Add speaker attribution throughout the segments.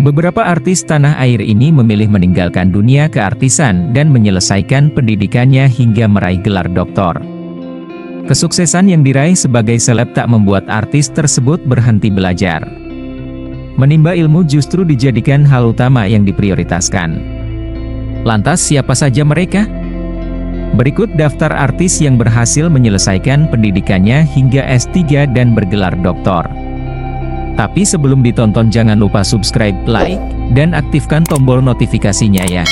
Speaker 1: Beberapa artis tanah air ini memilih meninggalkan dunia keartisan dan menyelesaikan pendidikannya hingga meraih gelar doktor. Kesuksesan yang diraih sebagai seleb tak membuat artis tersebut berhenti belajar. Menimba ilmu justru dijadikan hal utama yang diprioritaskan. Lantas siapa saja mereka? Berikut daftar artis yang berhasil menyelesaikan pendidikannya hingga S3 dan bergelar doktor. Tapi sebelum ditonton jangan lupa subscribe, like, dan aktifkan tombol notifikasinya ya.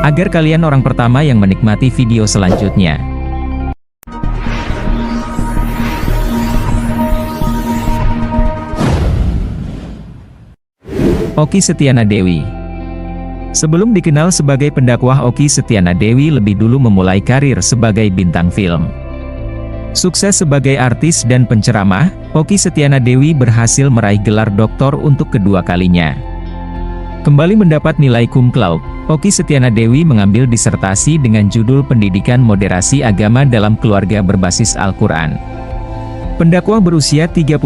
Speaker 1: Agar kalian orang pertama yang menikmati video selanjutnya. Okky Setiana Dewi. Sebelum dikenal sebagai pendakwah, Okky Setiana Dewi lebih dulu memulai karir sebagai bintang film. Sukses sebagai artis dan penceramah, Okky Setiana Dewi berhasil meraih gelar doktor untuk kedua kalinya. Kembali mendapat nilai cum laude, Okky Setiana Dewi mengambil disertasi dengan judul Pendidikan Moderasi Agama dalam Keluarga Berbasis Al-Quran. Pendakwah berusia 33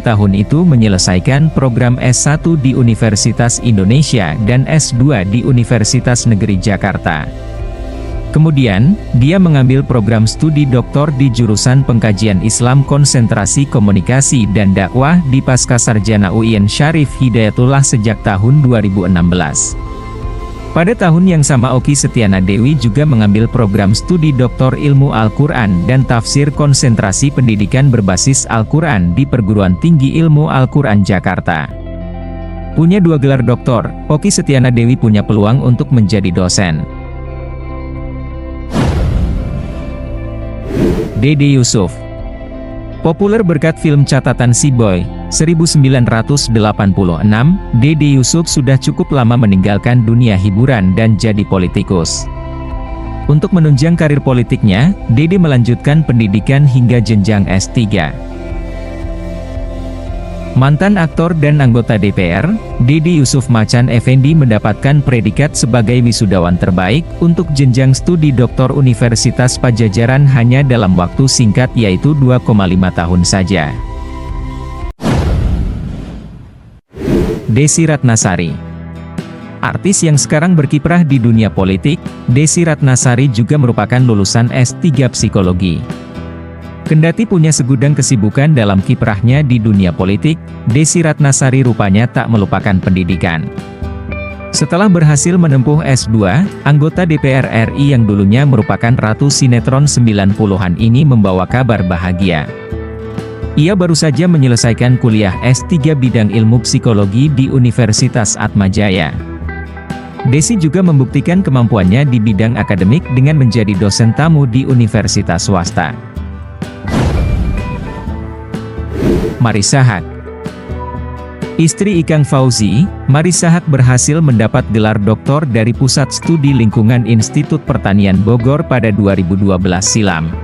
Speaker 1: tahun itu menyelesaikan program S1 di Universitas Indonesia dan S2 di Universitas Negeri Jakarta. Kemudian, dia mengambil program studi doktor di jurusan Pengkajian Islam Konsentrasi Komunikasi dan Dakwah di Pascasarjana UIN Syarif Hidayatullah sejak tahun 2016. Pada tahun yang sama Okky Setiana Dewi juga mengambil program studi doktor ilmu Al-Quran dan tafsir konsentrasi pendidikan berbasis Al-Quran di Perguruan Tinggi Ilmu Al-Quran Jakarta. Punya 2 gelar doktor, Okky Setiana Dewi punya peluang untuk menjadi dosen. Dede Yusuf. Populer berkat film Catatan Si Boy, 1986, Dede Yusuf sudah cukup lama meninggalkan dunia hiburan dan jadi politikus. Untuk menunjang karir politiknya, Dede melanjutkan pendidikan hingga jenjang S3. Mantan aktor dan anggota DPR, Dede Yusuf Macan Effendi mendapatkan predikat sebagai wisudawan terbaik untuk jenjang studi doktor Universitas Padjadjaran hanya dalam waktu singkat yaitu 2,5 tahun saja. Desi Ratnasari. Artis yang sekarang berkiprah di dunia politik, Desi Ratnasari juga merupakan lulusan S3 Psikologi. Kendati punya segudang kesibukan dalam kiprahnya di dunia politik, Desi Ratnasari rupanya tak melupakan pendidikan. Setelah berhasil menempuh S2, anggota DPR RI yang dulunya merupakan ratu sinetron 90-an ini membawa kabar bahagia. Ia baru saja menyelesaikan kuliah S3 bidang ilmu psikologi di Universitas Atmajaya. Desi juga membuktikan kemampuannya di bidang akademik dengan menjadi dosen tamu di universitas swasta. Marissa Haque. Istri Ikang Fauzi, Marissa Haque berhasil mendapat gelar doktor dari Pusat Studi Lingkungan Institut Pertanian Bogor pada 2012 silam.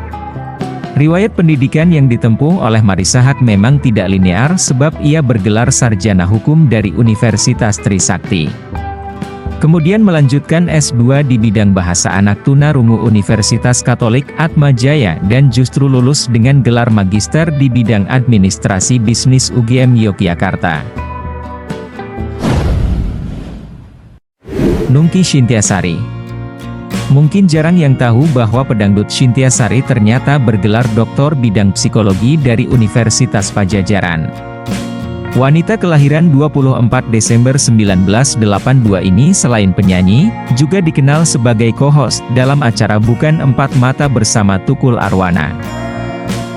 Speaker 1: Riwayat pendidikan yang ditempuh oleh Marissa Haque memang tidak linear sebab ia bergelar sarjana hukum dari Universitas Trisakti. Kemudian melanjutkan S2 di bidang bahasa anak tunarungu Universitas Katolik Atmajaya dan justru lulus dengan gelar magister di bidang administrasi bisnis UGM Yogyakarta. Nungki Shintiasari. Mungkin jarang yang tahu bahwa pedangdut Shintiasari ternyata bergelar doktor bidang psikologi dari Universitas Padjadjaran. Wanita kelahiran 24 Desember 1982 ini selain penyanyi, juga dikenal sebagai co-host dalam acara Bukan Empat Mata bersama Tukul Arwana.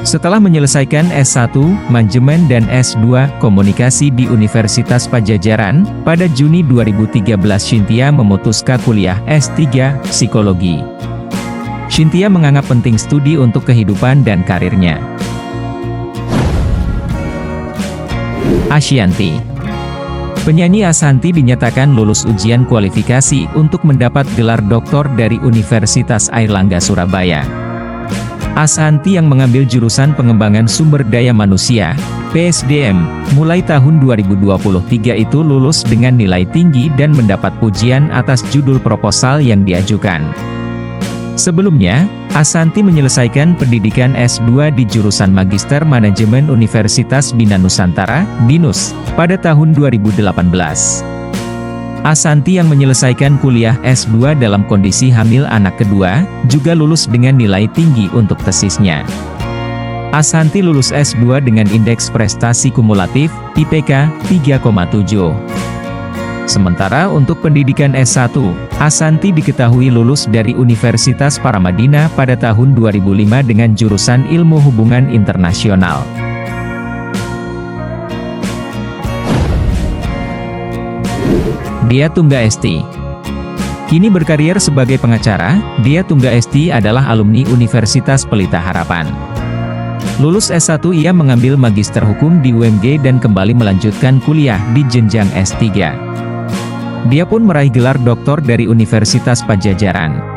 Speaker 1: Setelah menyelesaikan S1, Manajemen dan S2, Komunikasi di Universitas Padjadjaran, pada Juni 2013 Shintia memutuskan kuliah S3, Psikologi. Shintia menganggap penting studi untuk kehidupan dan karirnya. Ashanty. Penyanyi Ashanty dinyatakan lulus ujian kualifikasi untuk mendapat gelar doktor dari Universitas Airlangga Surabaya. Ashanty yang mengambil jurusan Pengembangan Sumber Daya Manusia, PSDM, mulai tahun 2023 itu lulus dengan nilai tinggi dan mendapat pujian atas judul proposal yang diajukan. Sebelumnya, Assanti menyelesaikan pendidikan S2 di jurusan Magister Manajemen Universitas Bina Nusantara, BINUS, pada tahun 2018. Assanti yang menyelesaikan kuliah S2 dalam kondisi hamil anak kedua, juga lulus dengan nilai tinggi untuk tesisnya. Assanti lulus S2 dengan indeks prestasi kumulatif, IPK, 3,7. Sementara untuk pendidikan S1, Assanti diketahui lulus dari Universitas Paramadina pada tahun 2005 dengan jurusan Ilmu Hubungan Internasional. Dia Tungga Esti. Kini berkarir sebagai pengacara, Dia Tungga Esti adalah alumni Universitas Pelita Harapan. Lulus S1 ia mengambil Magister Hukum di UMG dan kembali melanjutkan kuliah di jenjang S3. Dia pun meraih gelar doktor dari Universitas Padjadjaran.